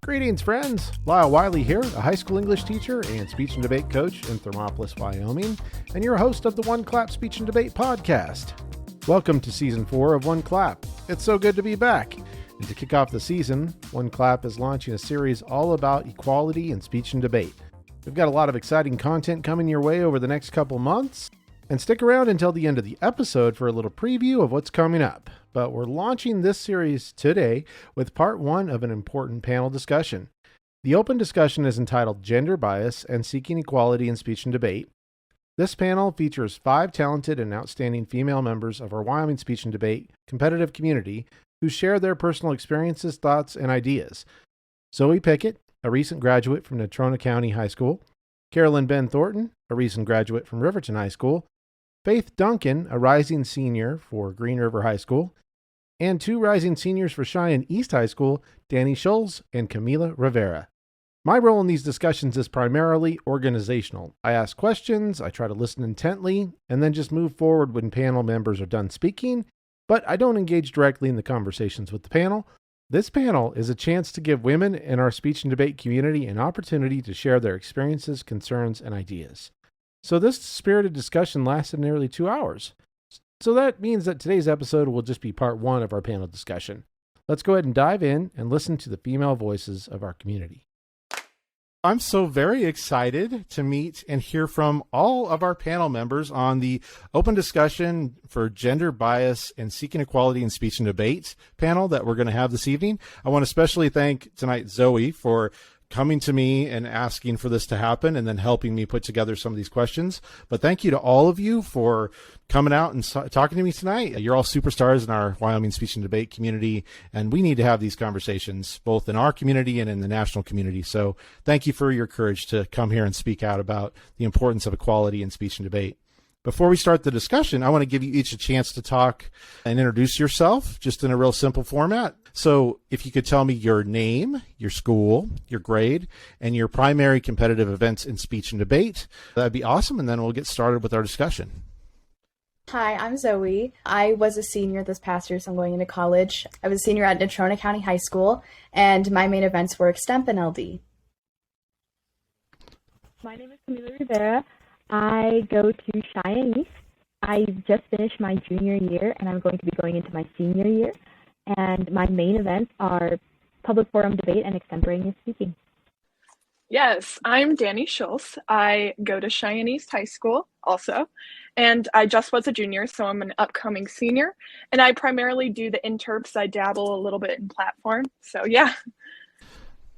Greetings, friends. Lyle Wiley here, a high school English teacher and speech and debate coach in Thermopolis, Wyoming, and your host of the One Clap Speech and Debate podcast. Welcome to Season 4 of One Clap. It's so good to be back. And to kick off the season, One Clap is launching a series all about equality in speech and debate. We've got a lot of exciting content coming your way over the next couple months, and stick around until the end of the episode for a little preview of what's coming up. But we're launching this series today with part one of an important panel discussion. The open discussion is entitled Gender Bias and Seeking Equality in Speech and Debate. This panel features 5 talented and outstanding female members of our Wyoming Speech and Debate competitive community who share their personal experiences, thoughts, and ideas. Zoey Pickett, a recent graduate from Natrona County High School. Carolyn Benn-Thornton, a recent graduate from Riverton High School. Faith Duncan, a rising senior for Green River High School. And 2 rising seniors for Cheyenne East High School, Dani Schulz and Camila Rivera. My role in these discussions is primarily organizational. I ask questions, I try to listen intently, and then just move forward when panel members are done speaking, but I don't engage directly in the conversations with the panel. This panel is a chance to give women in our speech and debate community an opportunity to share their experiences, concerns, and ideas. So this spirited discussion lasted nearly 2 hours. So that means that today's episode will just be part 1 of our panel discussion. Let's go ahead and dive in and listen to the female voices of our community. I'm so very excited to meet and hear from all of our panel members on the open discussion for gender bias and seeking equality in speech and debate panel that we're going to have this evening. I want to especially thank tonight Zoey for coming to me and asking for this to happen and then helping me put together some of these questions. But thank you to all of you for coming out and talking to me tonight. You're all superstars in our Wyoming speech and debate community, and we need to have these conversations both in our community and in the national community. So thank you for your courage to come here and speak out about the importance of equality in speech and debate. Before we start the discussion, I want to give you each a chance to talk and introduce yourself just in a real simple format. So if you could tell me your name, your school, your grade, and your primary competitive events in speech and debate, that'd be awesome. And then we'll get started with our discussion. Hi, I'm Zoey. I was a senior this past year, so I'm going into college. I was a senior at Natrona County High School, and my main events were Extemp and LD. My name is Camila Rivera. I go to Cheyenne East. I just finished my junior year, and I'm going to be going into my senior year. And my main events are public forum debate and extemporaneous speaking. Yes, I'm Dani Schulz. I go to Cheyenne East High School also, and I just was a junior, so I'm an upcoming senior. And I primarily do the interps. I dabble a little bit in platform, so yeah.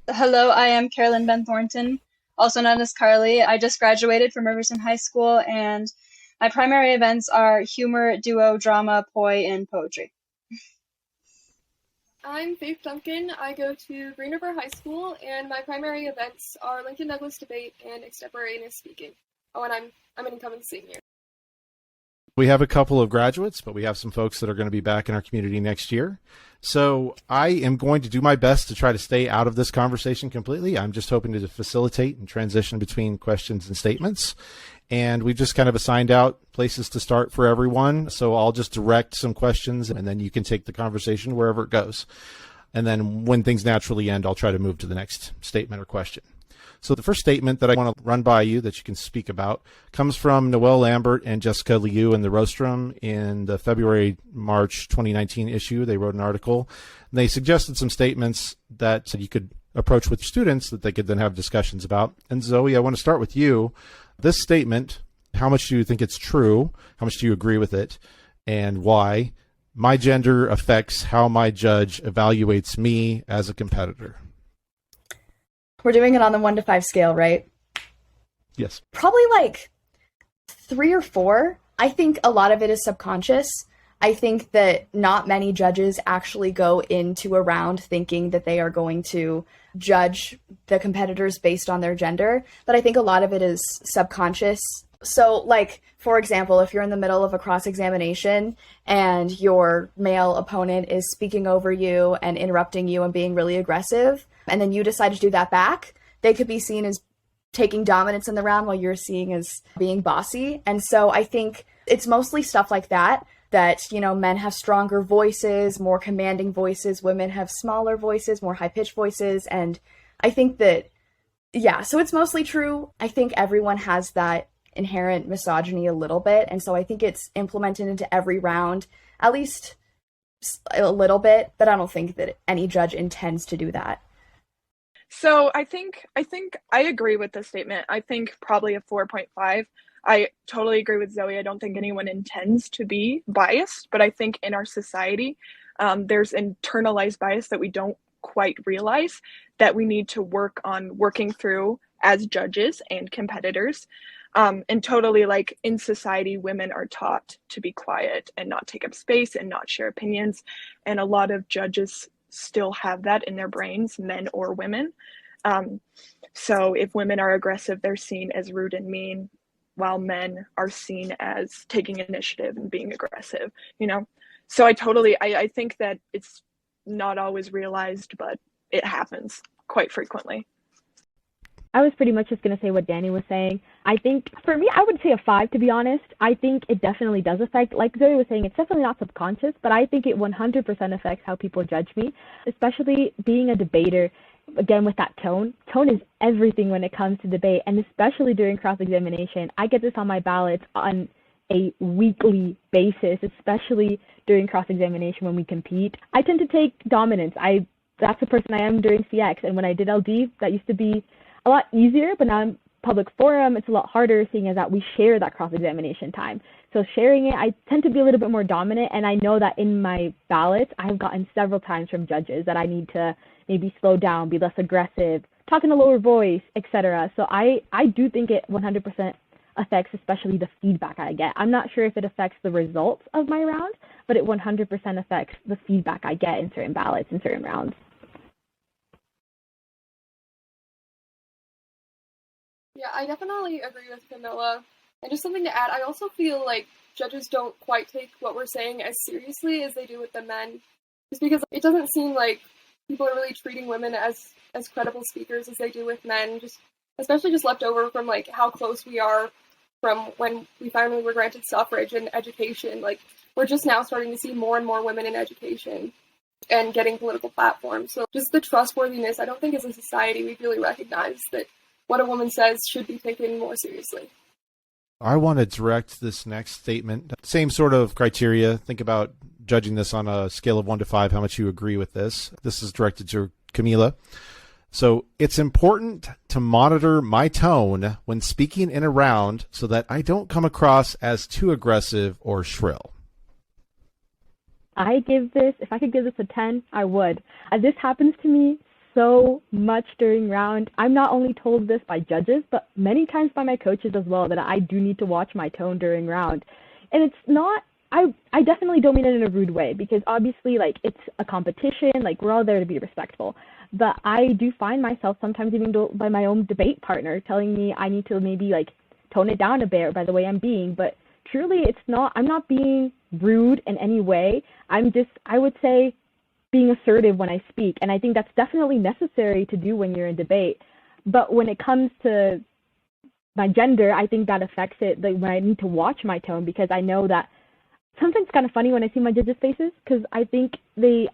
Hello, I am Carolyn Benn-Thornton, also known as Carly. I just graduated from Riverton High School, and my primary events are humor, duo, drama, poi, and poetry. I'm Faith Duncan. I go to Green River High School, and my primary events are Lincoln Douglas debate and extemporaneous speaking. Oh, and I'm an incoming senior. We have a couple of graduates, but we have some folks that are going to be back in our community next year. So I am going to do my best to try to stay out of this conversation completely. I'm just hoping to facilitate and transition between questions and statements. And we've just kind of assigned out places to start for everyone. So I'll just direct some questions, and then you can take the conversation wherever it goes. And then when things naturally end, I'll try to move to the next statement or question. So the first statement that I want to run by you that you can speak about comes from Noelle Lambert and Jessica Liu in the Rostrum in the February-March 2019 issue. They wrote an article. And they suggested some statements that you could approach with students that they could then have discussions about. And Zoey, I want to start with you. This statement, how much do you think it's true? How much do you agree with it? And why? My gender affects how my judge evaluates me as a competitor. We're doing it on the 1 to 5 scale, right? Yes. Probably like 3 or 4. I think a lot of it is subconscious. I think that not many judges actually go into a round thinking that they are going to judge the competitors based on their gender, but I think a lot of it is subconscious. So, like, for example, if you're in the middle of a cross-examination and your male opponent is speaking over you and interrupting you and being really aggressive, and then you decide to do that back, they could be seen as taking dominance in the round while you're seen as being bossy. And so I think it's mostly stuff like that. that, you know, men have stronger voices, more commanding voices, women have smaller voices, more high-pitched voices. And I think that, yeah, so it's mostly true. I think everyone has that inherent misogyny a little bit. And so I think it's implemented into every round, at least a little bit, but I don't think that any judge intends to do that. So I think I agree with this statement. I think probably a 4.5. I totally agree with Zoe. I don't think anyone intends to be biased, but I think in our society, there's internalized bias that we don't quite realize that we need to work on working through as judges and competitors. And totally, like, in society, women are taught to be quiet and not take up space and not share opinions. And a lot of judges still have that in their brains, men or women. So if women are aggressive, they're seen as rude and mean, while men are seen as taking initiative and being aggressive, you know? So I think that it's not always realized, but it happens quite frequently. I was pretty much just going to say what Dani was saying. I think for me, I would say a 5, to be honest. I think it definitely does affect, like Zoe was saying, it's definitely not subconscious, but I think it 100% affects how people judge me, especially being a debater. Again, with that tone. Tone is everything when it comes to debate, and especially during cross-examination. I get this on my ballots on a weekly basis, especially during cross-examination when we compete. I tend to take dominance. That's the person I am during CX, and when I did LD, that used to be a lot easier, but now in public forum, it's a lot harder, seeing as that we share that cross-examination time. So sharing it, I tend to be a little bit more dominant, and I know that in my ballots, I've gotten several times from judges that I need to maybe slow down, be less aggressive, talk in a lower voice, etc. So I do think it 100% affects especially the feedback I get. I'm not sure if it affects the results of my round, but it 100% affects the feedback I get in certain ballots, in certain rounds. Yeah, I definitely agree with Camila. And just something to add, I also feel like judges don't quite take what we're saying as seriously as they do with the men. Just because it doesn't seem like people are really treating women as credible speakers as they do with men, especially left over from like how close we are from when we finally were granted suffrage and education. Like, we're just now starting to see more and more women in education and getting political platforms. So just the trustworthiness, I don't think as a society we've really recognized that what a woman says should be taken more seriously. I want to direct this next statement. Same sort of criteria. Think about judging this on a scale of 1 to 5, how much you agree with this. This is directed to Camila. So it's important to monitor my tone when speaking in a round so that I don't come across as too aggressive or shrill. If I could give this a 10, I would. This happens to me so much during round. I'm not only told this by judges, but many times by my coaches as well, that I do need to watch my tone during round. And it's not, I definitely don't mean it in a rude way, because obviously, like, it's a competition, like, we're all there to be respectful. But I do find myself sometimes even by my own debate partner telling me I need to maybe, like, tone it down a bit, or by the way I'm being. But truly, I'm not being rude in any way. I would say, being assertive when I speak. And I think that's definitely necessary to do when you're in debate. But when it comes to my gender, I think that affects it, like, when I need to watch my tone, because I know that sometimes it's kind of funny when I see my judges' faces, because I think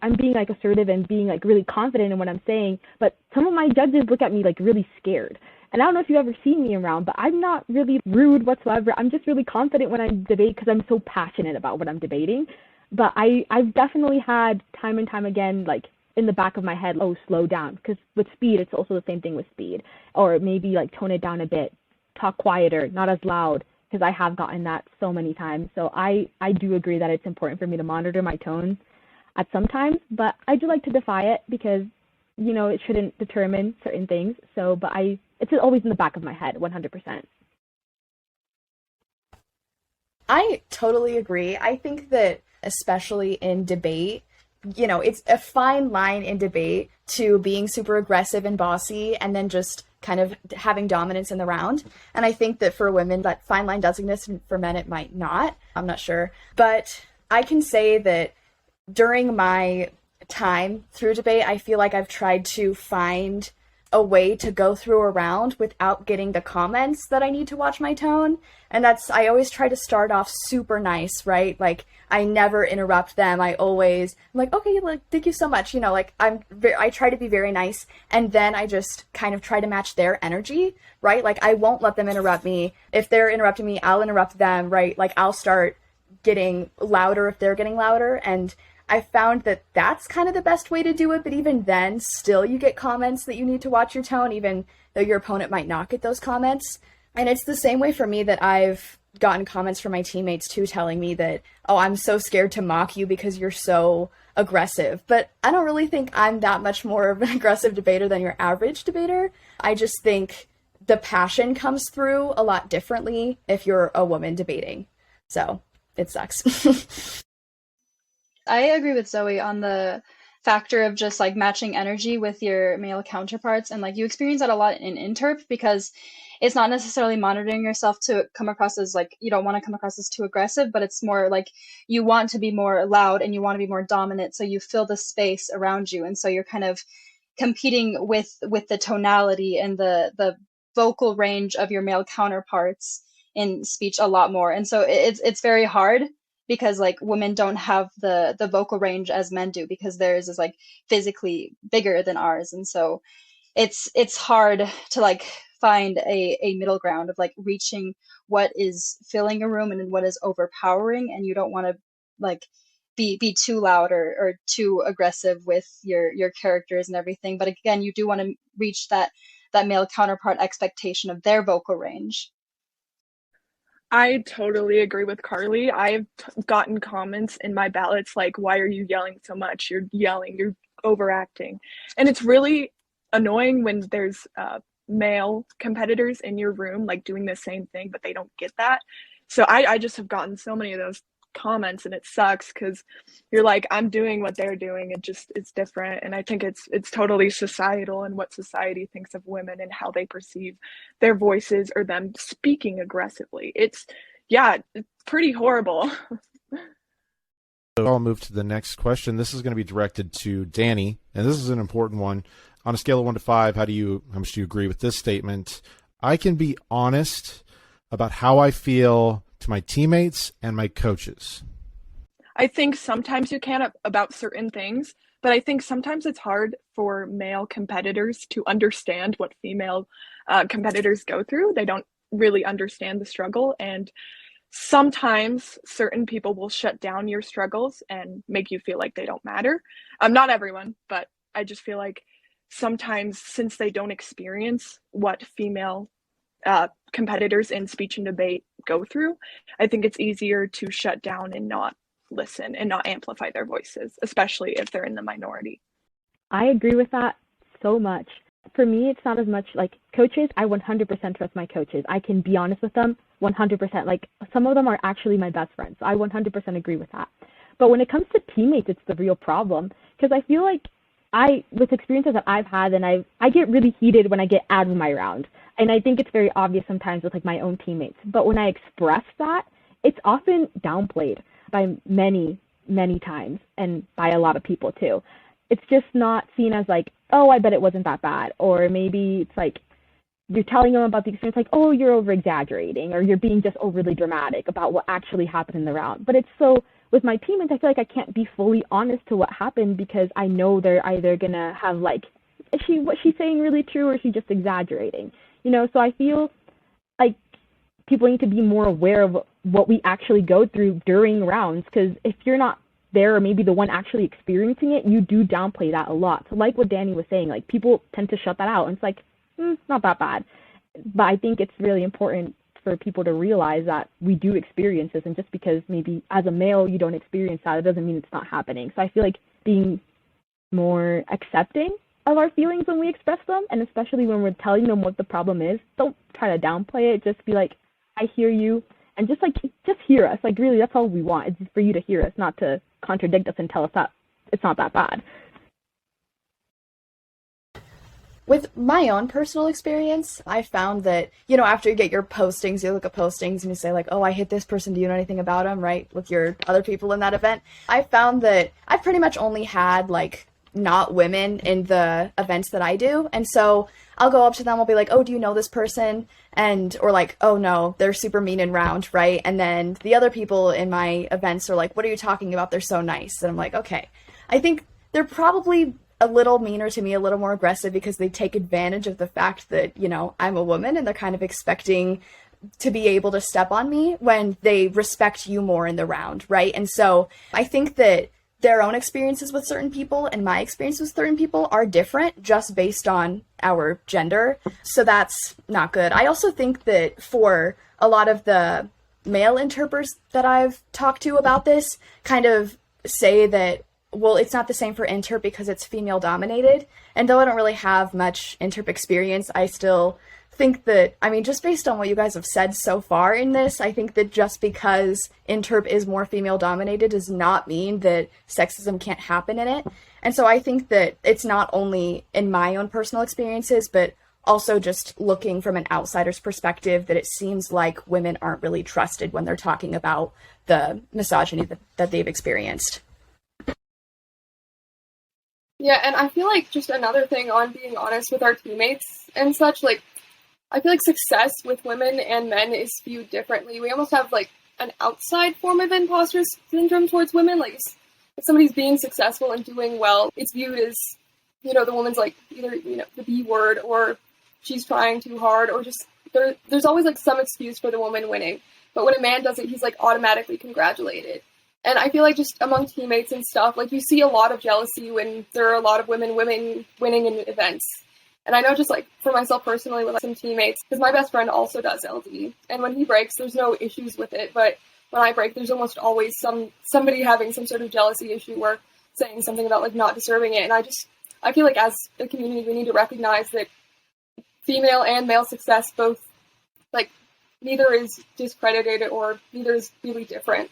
I'm being, like, assertive and being, like, really confident in what I'm saying, but some of my judges look at me, like, really scared. And I don't know if you've ever seen me around, but I'm not really rude whatsoever. I'm just really confident when I debate because I'm so passionate about what I'm debating. But I've definitely had time and time again, like, in the back of my head, slow down. Because with speed, it's also the same thing with speed. Or maybe, like, tone it down a bit, talk quieter, not as loud, because I have gotten that so many times. So I do agree that it's important for me to monitor my tone at some times. But I do like to defy it because, you know, it shouldn't determine certain things. So, but it's always in the back of my head, 100%. I totally agree. I think that especially in debate, you know, it's a fine line in debate to being super aggressive and bossy and then just kind of having dominance in the round. And I think that for women, that fine line does exist, and for men, it might not. I'm not sure. But I can say that during my time through debate, I feel like I've tried to find a way to go through a round without getting the comments that I need to watch my tone. And I always try to start off super nice, right? Like, I never interrupt them. I'm like, okay, like, thank you so much. Like, I try to be very nice. And then I just kind of try to match their energy, right? Like, I won't let them interrupt me. If they're interrupting me, I'll interrupt them, right? Like, I'll start getting louder if they're getting louder. And I found that that's kind of the best way to do it. But even then, still you get comments that you need to watch your tone, even though your opponent might not get those comments. And it's the same way for me that I've gotten comments from my teammates too, telling me that, oh, I'm so scared to mock you because you're so aggressive. But I don't really think I'm that much more of an aggressive debater than your average debater. I just think the passion comes through a lot differently if you're a woman debating. So it sucks. I agree with Zoe on the factor of just like matching energy with your male counterparts. And like you experience that a lot in interp because it's not necessarily monitoring yourself to come across as like, you don't want to come across as too aggressive, but it's more like you want to be more loud and you want to be more dominant. So you fill the space around you. And so you're kind of competing with the tonality and the vocal range of your male counterparts in speech a lot more. And so it's very hard because like women don't have the vocal range as men do because theirs is like physically bigger than ours. And so it's hard to like find a middle ground of like reaching what is filling a room and what is overpowering. And you don't want to like be too loud or too aggressive with your characters and everything. But again, you do want to reach that male counterpart expectation of their vocal range. I totally agree with Carly. I've gotten comments in my ballots like, why are you yelling so much? You're yelling, you're overacting. And it's really annoying when there's male competitors in your room like doing the same thing, but they don't get that. So I just have gotten so many of those comments and it sucks because you're like, I'm doing what they're doing. It's different. And I think it's totally societal and what society thinks of women and how they perceive their voices or them speaking aggressively. It's pretty horrible. So I'll move to the next question. This is going to be directed to Dani, and this is an important one. On a scale of 1 to 5, how much do you agree with this statement? I can be honest about how I feel to my teammates and my coaches. I think sometimes you can about certain things, but I think sometimes it's hard for male competitors to understand what female competitors go through. They don't really understand the struggle, and sometimes certain people will shut down your struggles and make you feel like they don't matter. Not everyone, but I just feel like sometimes since they don't experience what female competitors in speech and debate go through, I think it's easier to shut down and not listen and not amplify their voices, especially if they're in the minority. I agree with that so much. For me, it's not as much like coaches. I 100% trust my coaches. I can be honest with them 100%. Like some of them are actually my best friends. So I 100% agree with that. But when it comes to teammates, it's the real problem because I feel like with experiences that I've had, and I get really heated when I get out of my round. And I think it's very obvious sometimes with like my own teammates. But when I express that, it's often downplayed by many, many times and by a lot of people too. It's just not seen as like, oh, I bet it wasn't that bad. Or maybe it's like you're telling them about the experience like, oh, you're over exaggerating or you're being just overly dramatic about what actually happened in the round. But it's so with my teammates, I feel like I can't be fully honest to what happened because I know they're either going to have like, is what she's saying really true or is she just exaggerating? You know, so I feel like people need to be more aware of what we actually go through during rounds because if you're not there or maybe the one actually experiencing it, you do downplay that a lot. So like what Dani was saying, like people tend to shut that out and it's like, not that bad. But I think it's really important for people to realize that we do experience this, and just because maybe as a male you don't experience that, it doesn't mean it's not happening. So I feel like being more accepting of our feelings when we express them, and especially when we're telling them what the problem is, don't try to downplay it. Just be like, I hear you, and just hear us. Like really, that's all we want. It's just for you to hear us, not to contradict us and tell us that it's not that bad. With my own personal experience, I found that, you know, after you get your postings, you look at postings and you say like, oh, I hit this person. Do you know anything about them? Right. With your other people in that event. I found that I've pretty much only had like not women in the events that I do. And so I'll go up to them, I'll be like, oh, do you know this person? Or like, oh no, they're super mean and round, right? And then the other people in my events are like, what are you talking about? They're so nice. And I'm like, okay. I think they're probably a little meaner to me, a little more aggressive, because they take advantage of the fact that, you know, I'm a woman, and they're kind of expecting to be able to step on me when they respect you more in the round, right? And so I think that their own experiences with certain people and my experience with certain people are different just based on our gender. So that's not good. I also think that for a lot of the male interpreters that I've talked to about this kind of say that, well, it's not the same for interp because it's female dominated. And though I don't really have much interp experience, I still think that, I mean, just based on what you guys have said so far in this, I think that just because interp is more female dominated does not mean that sexism can't happen in it. And so I think that it's not only in my own personal experiences, but also just looking from an outsider's perspective, that it seems like women aren't really trusted when they're talking about the misogyny that they've experienced. Yeah, and I feel like just another thing on being honest with our teammates and such, like, I feel like success with women and men is viewed differently. We almost have, like, an outside form of imposter syndrome towards women. Like, if somebody's being successful and doing well, it's viewed as, you know, the woman's, like, either, you know, the B word, or she's trying too hard, or just, there's always, like, some excuse for the woman winning. But when a man does it, he's, like, automatically congratulated. And I feel like just among teammates and stuff, like, you see a lot of jealousy when there are a lot of women winning in events. And I know just, like, for myself personally with some teammates, because my best friend also does LD. And when he breaks, there's no issues with it. But when I break, there's almost always somebody having some sort of jealousy issue or saying something about, like, not deserving it. And I feel like as a community, we need to recognize that female and male success both, like, neither is discredited or neither is really different.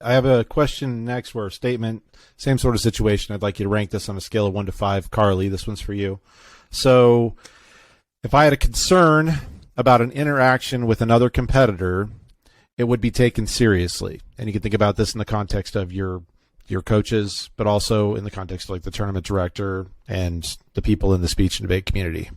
I have a question next, or a statement, same sort of situation. I'd like you to rank this on a scale of 1 to 5. Carly, this one's for you. So if I had a concern about an interaction with another competitor, it would be taken seriously. And you can think about this in the context of your coaches, but also in the context of, like, the tournament director and the people in the speech and debate community.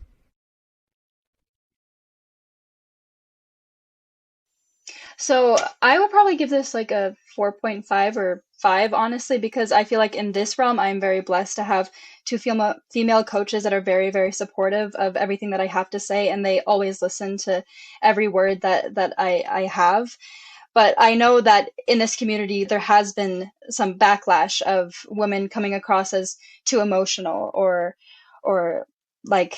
So I will probably give this like a 4.5 or 5, honestly, because I feel like in this realm, I'm very blessed to have two female coaches that are very, very supportive of everything that I have to say, and they always listen to every word that I have. But I know that in this community, there has been some backlash of women coming across as too emotional or like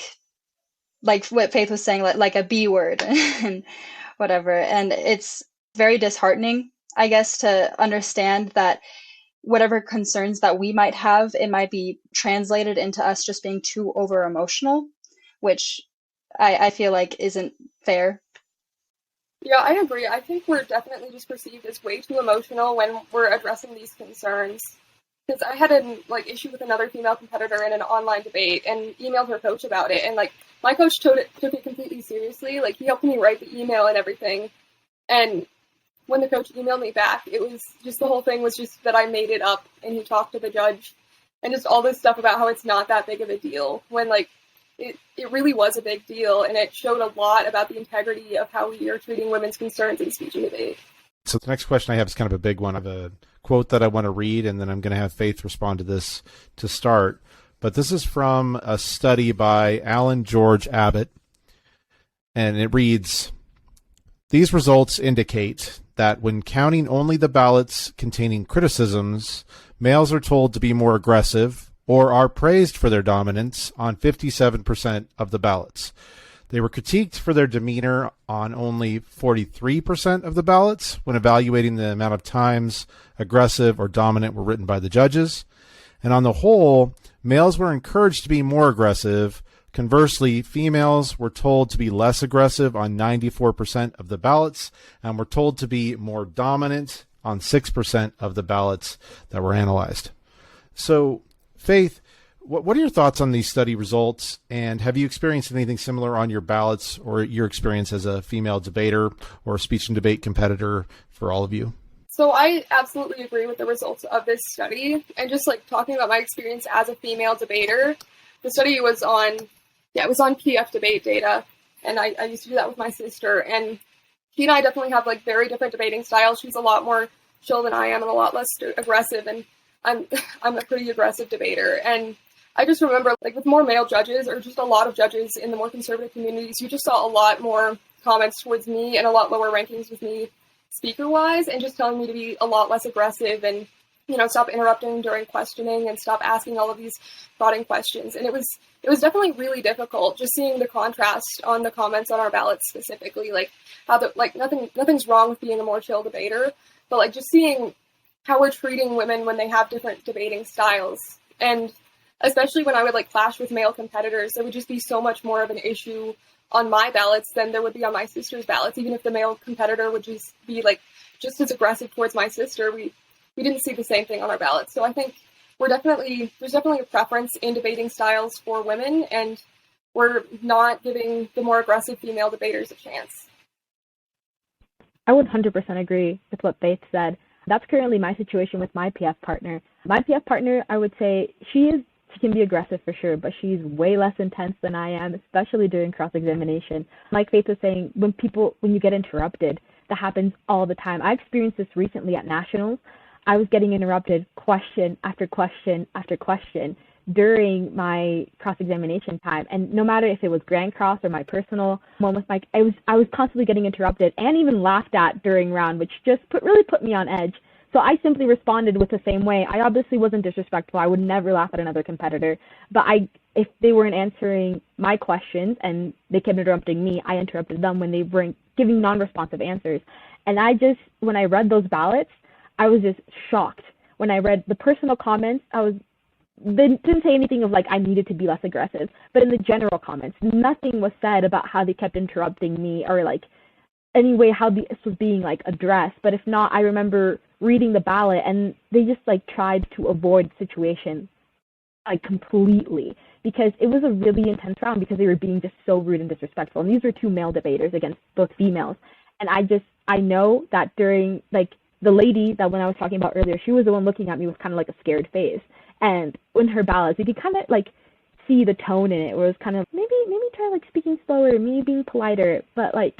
what Faith was saying, like a B word and whatever. And it's very disheartening, I guess, to understand that whatever concerns that we might have, it might be translated into us just being too over emotional, which I feel like isn't fair. Yeah, I agree. I think we're definitely just perceived as way too emotional when we're addressing these concerns. Because I had an issue with another female competitor in an online debate and emailed her coach about it. And my coach took it completely seriously. Like, he helped me write the email and everything. And when the coach emailed me back, it was just, the whole thing was just that I made it up, and he talked to the judge and just all this stuff about how it's not that big of a deal, when it really was a big deal, and it showed a lot about the integrity of how we are treating women's concerns in speech and debate. So the next question I have is kind of a big one. I have a quote that I want to read, and then I'm going to have Faith respond to this to start. But this is from a study by Alan George Abbott, and it reads, "These results indicate that when counting only the ballots containing criticisms, males are told to be more aggressive or are praised for their dominance on 57% of the ballots. They were critiqued for their demeanor on only 43% of the ballots when evaluating the amount of times aggressive or dominant were written by the judges. And on the whole, males were encouraged to be more aggressive. Conversely, females were told to be less aggressive on 94% of the ballots and were told to be more dominant on 6% of the ballots that were analyzed." So, Faith, what are your thoughts on these study results, and have you experienced anything similar on your ballots or your experience as a female debater or a speech and debate competitor for all of you? So I absolutely agree with the results of this study. And just like talking about my experience as a female debater, the study was on, it was on PF debate data. And I used to do that with my sister. And she and I definitely have like very different debating styles. She's a lot more chill than I am and a lot less aggressive. And I'm a pretty aggressive debater. And I just remember like with more male judges or just a lot of judges in the more conservative communities, you just saw a lot more comments towards me and a lot lower rankings with me speaker-wise, and just telling me to be a lot less aggressive and, you know, stop interrupting during questioning and stop asking all of these prodding questions. And it was definitely really difficult just seeing the contrast on the comments on our ballots specifically, like how nothing's wrong with being a more chill debater, but like just seeing how we're treating women when they have different debating styles. And especially when I would like clash with male competitors, there would just be so much more of an issue on my ballots than there would be on my sister's ballots. Even if the male competitor would just be like just as aggressive towards my sister, we didn't see the same thing on our ballots. So I think there's definitely a preference in debating styles for women, and we're not giving the more aggressive female debaters a chance. I would 100% agree with what Faith said. That's currently my situation with my PF partner. My PF partner, I would say she can be aggressive for sure, but she's way less intense than I am, especially during cross-examination. Like Faith was saying, when you get interrupted, that happens all the time. I experienced this recently at nationals. I was getting interrupted question after question after question during my cross-examination time. And no matter if it was Grand Cross or my personal one with Mike, I was constantly getting interrupted and even laughed at during round, which just really put me on edge. So I simply responded with the same way. I obviously wasn't disrespectful. I would never laugh at another competitor. But if they weren't answering my questions and they kept interrupting me, I interrupted them when they weren't giving non-responsive answers. And when I read those ballots, I was just shocked. When I read the personal comments, they didn't say anything of like I needed to be less aggressive. But in the general comments, nothing was said about how they kept interrupting me or like anyway how this was being like addressed. But if not, I remember reading the ballot and they just like tried to avoid the situation like completely, because it was a really intense round because they were being just so rude and disrespectful. And these were two male debaters against both females. And I know that during like the lady that when I was talking about earlier, she was the one looking at me with kind of like a scared face. And in her ballots, you could kind of like see the tone in it where it was kind of maybe try like speaking slower, maybe being politer, but like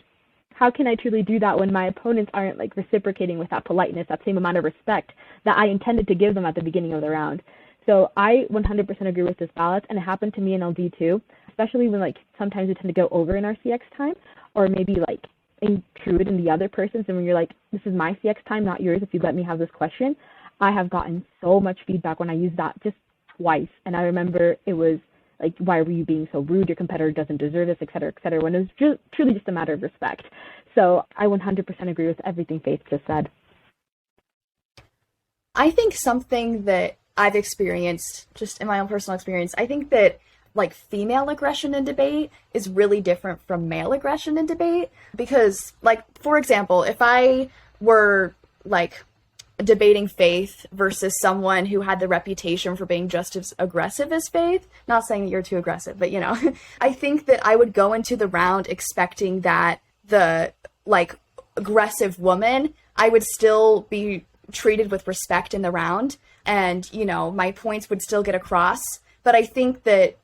how can I truly do that when my opponents aren't like reciprocating with that politeness, that same amount of respect that I intended to give them at the beginning of the round? So I 100% agree with this ballot, and it happened to me in LD too, especially when like sometimes we tend to go over in our CX time, or maybe like intrude in the other person's, and when you're like, this is my CX time, not yours, if you let me have this question. I have gotten so much feedback when I used that just twice, and I remember it was like, why were you being so rude? Your competitor doesn't deserve this, et cetera, when it was truly just a matter of respect. So I 100% agree with everything Faith just said. I think something that I've experienced, just in my own personal experience, I think that like female aggression in debate is really different from male aggression in debate. Because like, for example, if I were like debating Faith versus someone who had the reputation for being just as aggressive as Faith, not saying that you're too aggressive, but you know, I think that I would go into the round expecting that the like aggressive woman, I would still be treated with respect in the round, and you know, my points would still get across. But I think that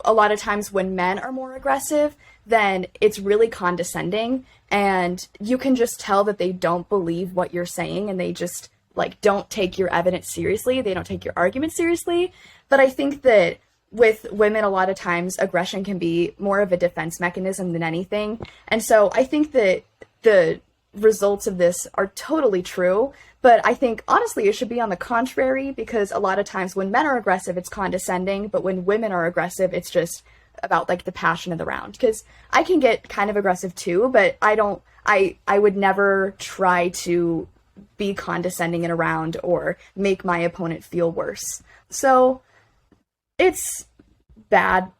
a lot of times when men are more aggressive, then it's really condescending, and you can just tell that they don't believe what you're saying, and they just like don't take your evidence seriously. They don't take your argument seriously. But I think that with women, a lot of times aggression can be more of a defense mechanism than anything. And so I think that the results of this are totally true, but I think honestly it should be on the contrary, because a lot of times when men are aggressive, it's condescending, but when women are aggressive, it's just about like the passion of the round. Because I can get kind of aggressive too, but I would never try to be condescending in a round or make my opponent feel worse. So it's bad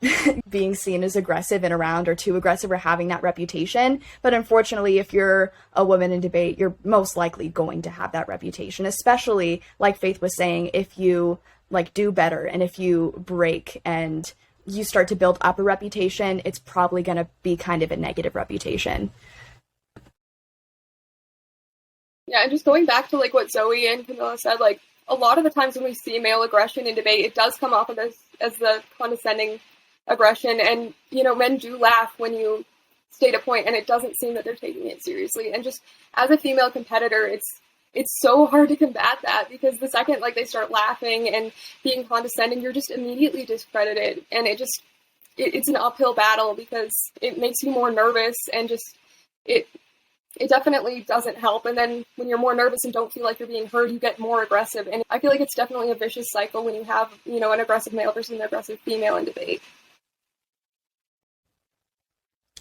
being seen as aggressive in a round, or too aggressive, or having that reputation. But unfortunately, if you're a woman in debate, you're most likely going to have that reputation, especially like Faith was saying, if you like do better and if you break and you start to build up a reputation, it's probably going to be kind of a negative reputation. Yeah, and just going back to like what Zoe and Camila said, like a lot of the times when we see male aggression in debate, it does come off of as the condescending aggression, and men do laugh when you state a point, and it doesn't seem that they're taking it seriously. And just as a female competitor, it's so hard to combat that, because the second like they start laughing and being condescending, you're just immediately discredited, and it's an uphill battle because it makes you more nervous, and just it definitely doesn't help. And then when you're more nervous and don't feel like you're being heard, you get more aggressive. And I feel like it's definitely a vicious cycle when you have, an aggressive male versus an aggressive female in debate.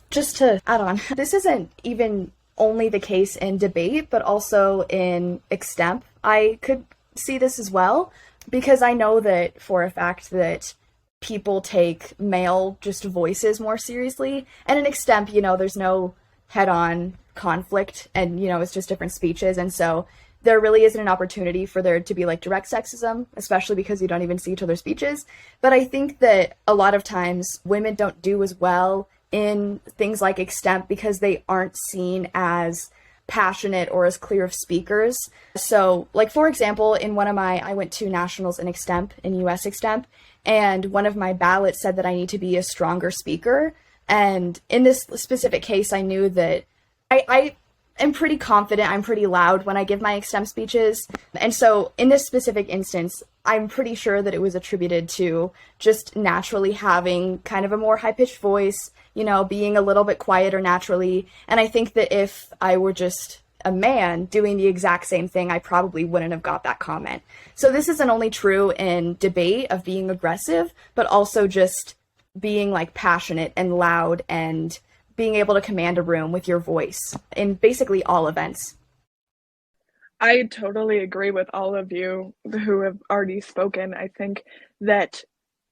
Just to add on, this isn't even only the case in debate, but also in extemp. I could see this as well, because I know that for a fact that people take male just voices more seriously. And in extemp, there's no head-on conflict, and it's just different speeches, and so there really isn't an opportunity for there to be like direct sexism, especially because you don't even see each other's speeches. But I think that a lot of times women don't do as well in things like extemp because they aren't seen as passionate or as clear of speakers. So like, for example, in I went to nationals in extemp, in US extemp, and one of my ballots said that I need to be a stronger speaker. And in this specific case, I knew that I am pretty confident, I'm pretty loud when I give my extemp speeches. And so in this specific instance, I'm pretty sure that it was attributed to just naturally having kind of a more high-pitched voice, being a little bit quieter naturally. And I think that if I were just a man doing the exact same thing, I probably wouldn't have got that comment. So this isn't only true in debate of being aggressive, but also just being like passionate and loud and being able to command a room with your voice in basically all events. I totally agree with all of you who have already spoken. I think that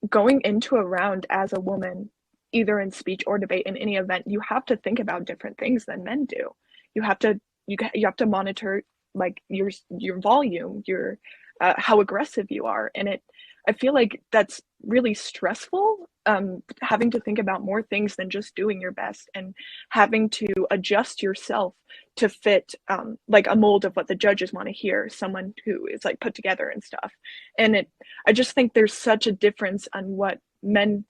going into a round as a woman, either in speech or debate in any event, you have to think about different things than men do. You have to monitor like your volume, your how aggressive you are, and I feel like that's really stressful, having to think about more things than just doing your best, and having to adjust yourself to fit like a mold of what the judges want to hear, someone who is like put together and stuff. And I just think there's such a difference on what men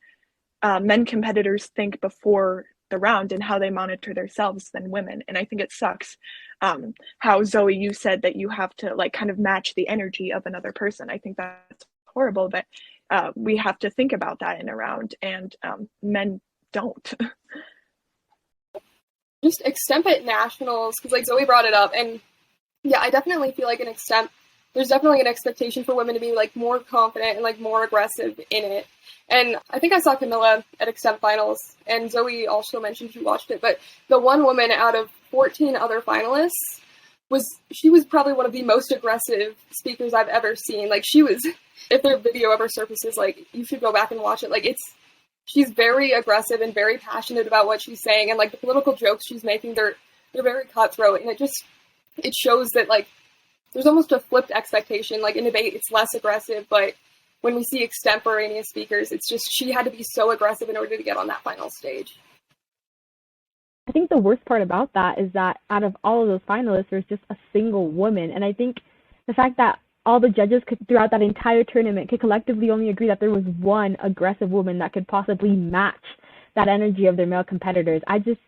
competitors think before the round and how they monitor themselves than women. And I think it sucks how, Zoe, you said that you have to like kind of match the energy of another person. I think that's horrible that we have to think about that in a round, and men don't. Just extemp at nationals, because like Zoe brought it up, and yeah, I definitely feel like in extemp, there's definitely an expectation for women to be like more confident and like more aggressive in it. And I think I saw Camila at extemp finals, and Zoe also mentioned she watched it, but the one woman out of 14 other finalists she was probably one of the most aggressive speakers I've ever seen. Like, she was, if their video ever surfaces, like, you should go back and watch it. Like, she's very aggressive and very passionate about what she's saying, and like the political jokes she's making, they're very cutthroat, and it shows that like there's almost a flipped expectation. Like in debate, it's less aggressive, but when we see extemporaneous speakers, it's just she had to be so aggressive in order to get on that final stage. I think the worst part about that is that out of all of those finalists, there's just a single woman. And I think the fact that all the judges throughout that entire tournament could collectively only agree that there was one aggressive woman that could possibly match that energy of their male competitors. I think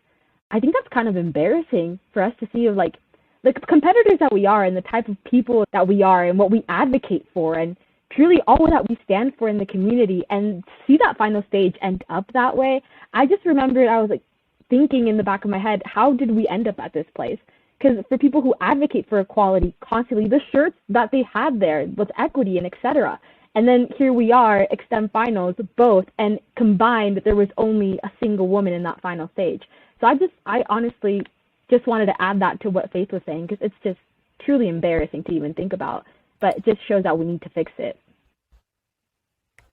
that's kind of embarrassing for us to see, of like the competitors that we are and the type of people that we are and what we advocate for and truly all that we stand for in the community, and see that final stage end up that way. I just remembered, I was like thinking in the back of my head, how did we end up at this place? Because for people who advocate for equality constantly, the shirts that they had there was equity and etc. And then here we are, extemp finals, both, and combined, there was only a single woman in that final stage. So I honestly just wanted to add that to what Faith was saying, because it's just truly embarrassing to even think about. But it just shows that we need to fix it.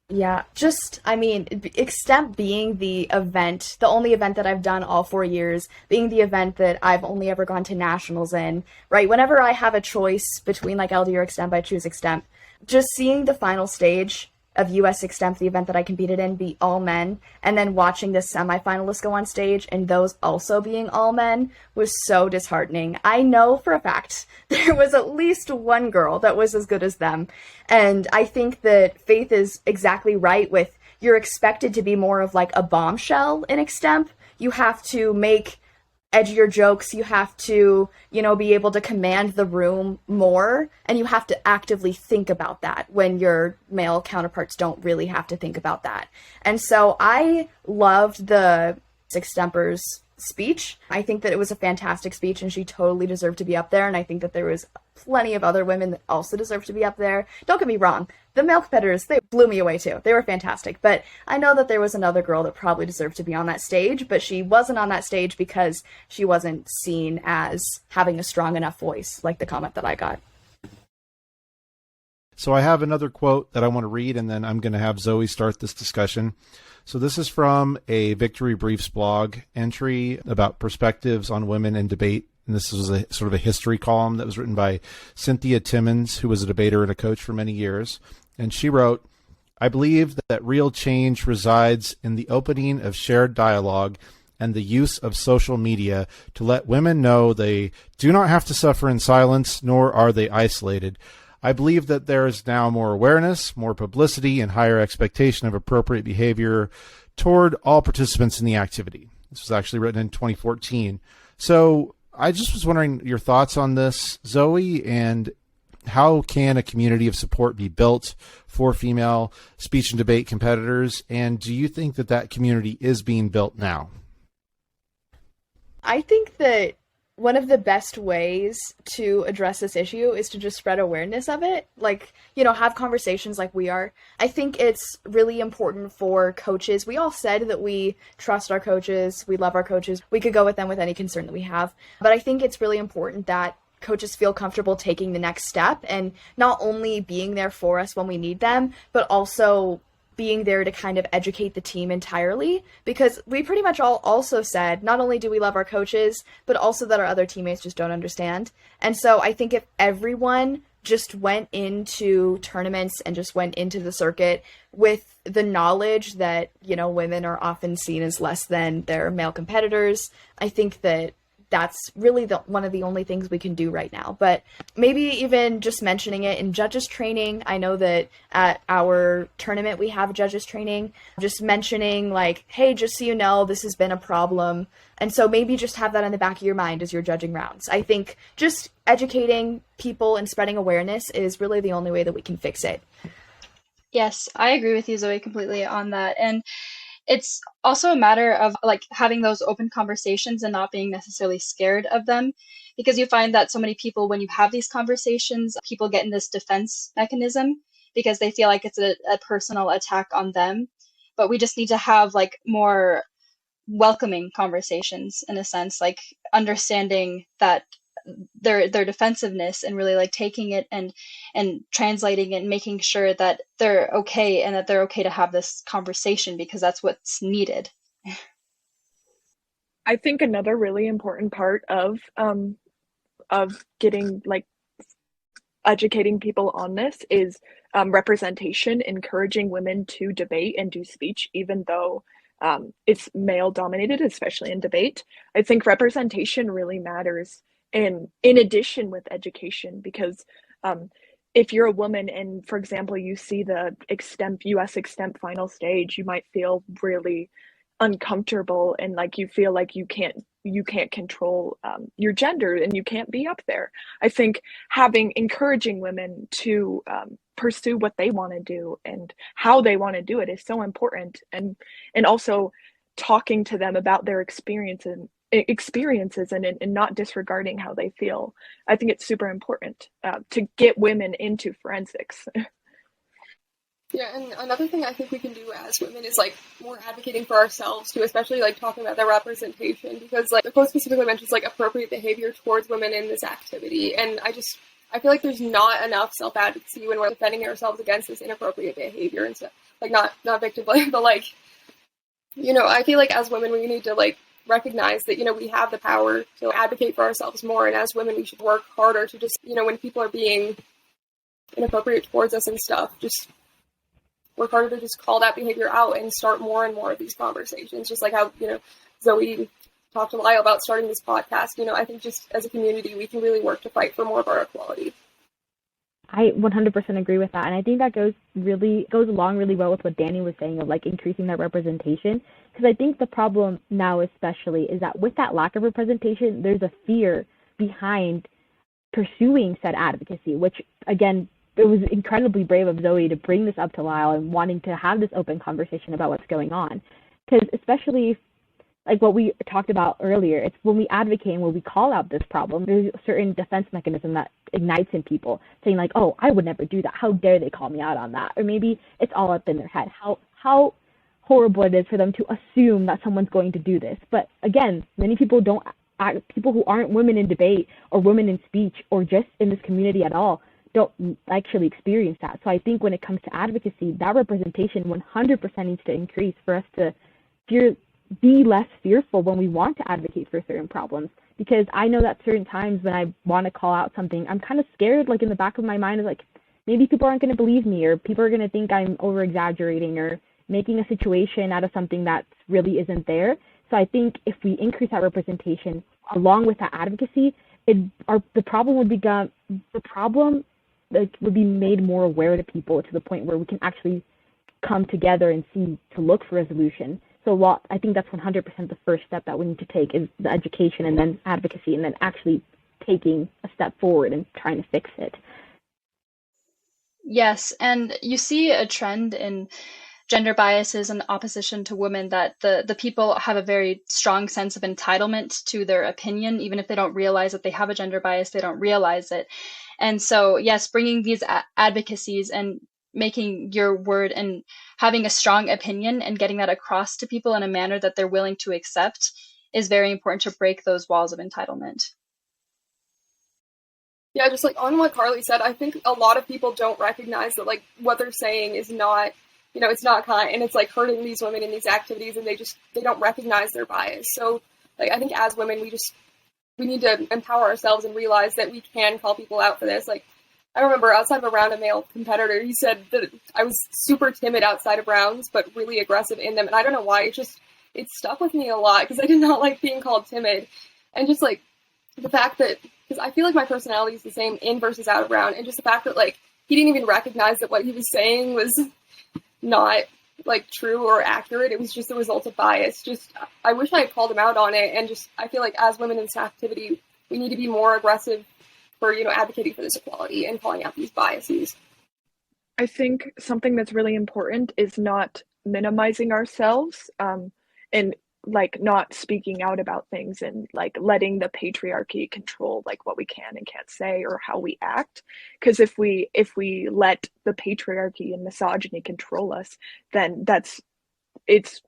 Yeah, extemp being the event, the only event that I've done all 4 years, being the event that I've only ever gone to nationals in, right? Whenever I have a choice between like LD or extemp, I choose extemp. Just seeing the final stage of US Extemp, the event that I competed in, be all men, and then watching the semifinalists go on stage and those also being all men was so disheartening. I know for a fact there was at least one girl that was as good as them, and I think that Faith is exactly right with you're expected to be more of like a bombshell in Extemp. You have to make edgier jokes, you have to, be able to command the room more, and you have to actively think about that when your male counterparts don't really have to think about that. And so I loved the Extemper's speech. I think that it was a fantastic speech and she totally deserved to be up there, and I think that there was plenty of other women that also deserved to be up there. Don't get me wrong, the male competitors, they blew me away too. They were fantastic, but I know that there was another girl that probably deserved to be on that stage, but she wasn't on that stage because she wasn't seen as having a strong enough voice, like the comment that I got. So I have another quote that I want to read, and then I'm going to have Zoey start this discussion. So this is from a Victory Briefs blog entry about perspectives on women in debate. And this was a sort of a history column that was written by Cynthia Timmons, who was a debater and a coach for many years. And she wrote, "I believe that real change resides in the opening of shared dialogue and the use of social media to let women know they do not have to suffer in silence, nor are they isolated. I believe that there is now more awareness, more publicity, and higher expectation of appropriate behavior toward all participants in the activity." This was actually written in 2014. So I just was wondering your thoughts on this, Zoey, and how can a community of support be built for female speech and debate competitors? And do you think that that community is being built now? I think that one of the best ways to address this issue is to just spread awareness of it. Like, have conversations like we are. I think it's really important for coaches. We all said that we trust our coaches. We love our coaches. We could go with them with any concern that we have. But I think it's really important that coaches feel comfortable taking the next step and not only being there for us when we need them, but also being there to kind of educate the team entirely, because we pretty much all also said not only do we love our coaches, but also that our other teammates just don't understand. And so I think if everyone just went into tournaments and just went into the circuit with the knowledge that, women are often seen as less than their male competitors, I think that that's really one of the only things we can do right now. But maybe even just mentioning it in judges training. I know that at our tournament we have judges training, just mentioning like, hey, just so you know, this has been a problem. And so maybe just have that in the back of your mind as you're judging rounds. I think just educating people and spreading awareness is really the only way that we can fix it. Yes, I agree with you, Zoey, completely on that. And it's also a matter of like having those open conversations and not being necessarily scared of them, because you find that so many people, when you have these conversations, people get in this defense mechanism because they feel like it's a personal attack on them. But we just need to have like more welcoming conversations, in a sense, like understanding that their defensiveness and really like taking it and translating it and making sure that they're okay and that they're okay to have this conversation, because that's what's needed. I think another really important part of getting like educating people on this is representation, encouraging women to debate and do speech, even though it's male dominated, especially in debate. I think representation really matters. And in addition with education, because if you're a woman and, for example, you see the US Extemp final stage, you might feel really uncomfortable and like you feel like you can't control your gender and you can't be up there. I think encouraging women to pursue what they want to do and how they want to do it is so important, and also talking to them about their experiences and not disregarding how they feel. I think it's super important to get women into forensics. Yeah, and another thing I think we can do as women is like more advocating for ourselves too, especially like talking about their representation, because like the quote specifically mentions like appropriate behavior towards women in this activity, and I feel like there's not enough self-advocacy when we're defending ourselves against this inappropriate behavior and stuff. Like not victim blame, but like, I feel like as women we need to like recognize that, we have the power to advocate for ourselves more, and as women we should work harder to just, when people are being inappropriate towards us and stuff, just work harder to just call that behavior out and start more and more of these conversations, just like how, Zoey talked to Lyle about starting this podcast. I think just as a community, we can really work to fight for more of our equality. I 100% agree with that. And I think that goes along really well with what Dani was saying of like increasing that representation. Because I think the problem now especially is that with that lack of representation, there's a fear behind pursuing said advocacy, which again, it was incredibly brave of Zoey to bring this up to Lyle and wanting to have this open conversation about what's going on. Because especially like what we talked about earlier, it's when we advocate and when we call out this problem, there's a certain defense mechanism that ignites in people saying like, oh, I would never do that. How dare they call me out on that? Or maybe it's all up in their head. How horrible it is for them to assume that someone's going to do this. But again, many people people who aren't women in debate or women in speech or just in this community at all don't actually experience that. So I think when it comes to advocacy, that representation 100% needs to increase for us to be less fearful when we want to advocate for certain problems. Because I know that certain times when I want to call out something, I'm kind of scared, like in the back of my mind is like, maybe people aren't going to believe me, or people are going to think I'm over-exaggerating or making a situation out of something that really isn't there. So I think if we increase that representation along with that advocacy, the problem would be made more aware to people to the point where we can actually come together and to look for a solution. So I think that's 100% the first step that we need to take is the education and then advocacy and then actually taking a step forward and trying to fix it. Yes, and you see a trend in gender biases and opposition to women that the people have a very strong sense of entitlement to their opinion, even if they don't realize that they have a gender bias, they don't realize it. And so, yes, bringing these advocacies and making your word and having a strong opinion and getting that across to people in a manner that they're willing to accept is very important to break those walls of entitlement. Yeah, just like on what Carly said, I think a lot of people don't recognize that like what they're saying is not, it's not kind, and it's like hurting these women in these activities, and they don't recognize their bias. So like I think as women, we need to empower ourselves and realize that we can call people out for this. Like I remember outside of a round, a male competitor, he said that I was super timid outside of rounds, but really aggressive in them. And I don't know why, it stuck with me a lot because I did not like being called timid. And just like the fact that, because I feel like my personality is the same in versus out of round. And just the fact that like he didn't even recognize that what he was saying was not like true or accurate. It was just the result of bias. I wish I had called him out on it. And I feel like as women in this activity, we need to be more aggressive for, advocating for this equality and calling out these biases. I think something that's really important is not minimizing ourselves and like not speaking out about things and like letting the patriarchy control like what we can and can't say or how we act. Because if we let the patriarchy and misogyny control us, then it's